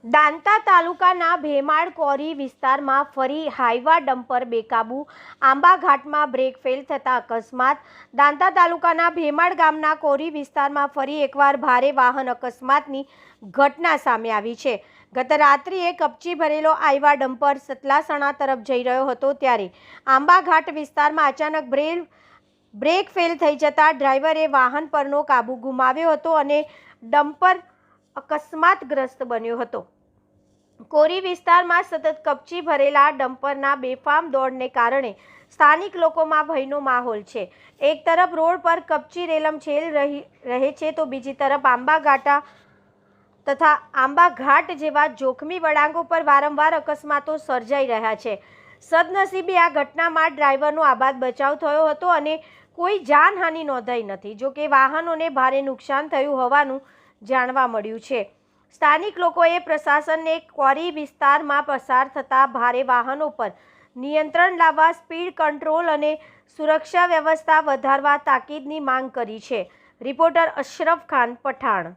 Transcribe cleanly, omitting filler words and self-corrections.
દાંતા તાલુકાના ભેમાળ કોરી વિસ્તારમાં ફરી હાઈવા ડમ્પર બેકાબુ, આંબા ઘાટમાં બ્રેક ફેલ થતા અકસ્માત। દાંતા તાલુકાના ભેમાળ ગામના કોરી વિસ્તારમાં ફરી એકવાર ભારે વાહન અકસ્માતની ઘટના સામે આવી છે। ગત રાત્રિએ કપચી ભરેલો હાઈવા ડમ્પર સતલાસણા તરફ જઈ રહ્યો હતો ત્યારે આંબા ઘાટ વિસ્તારમાં અચાનક બ્રેક ફેલ થઈ જતા ડ્રાઈવરે વાહન પરનો કાબુ ગુમાવ્યો હતો અને ડમ્પર અકસ્માતગ્રસ્ત બન્યો હતો। કોરી વિસ્તારમાં સતત કપચી ભરેલા ડમ્પરના બેફામ દોડને કારણે સ્થાનિક લોકોમાં ભયનો માહોલ છે। એક તરફ રોડ પર કપચી રેલમછેલ રહે છે તો બીજી તરફ આંબા ઘાટ જેવા જોખમી વળાંકો પર વારંવાર અકસ્માતો સર્જાઈ રહ્યા છે। સદનસીબે આ ઘટનામાં ડ્રાઈવરનો આબાદ બચાવ થયો હતો અને કોઈ જાનહાનિ નોંધાઈ નથી। જો કે વાહનોને ભારે નુકસાન થયું હોવાનું જાણવા મળ્યું છે। સ્થાનિક લોકોએ પ્રશાસનને કોરી વિસ્તારમાં પસાર થતા ભારે વાહનો પર નિયંત્રણ લાવવા સ્પીડ કંટ્રોલ અને સુરક્ષા વ્યવસ્થા વધારવા તાકીદની માંગ કરી છે। રિપોર્ટર અશરફ ખાન, પઠાણ।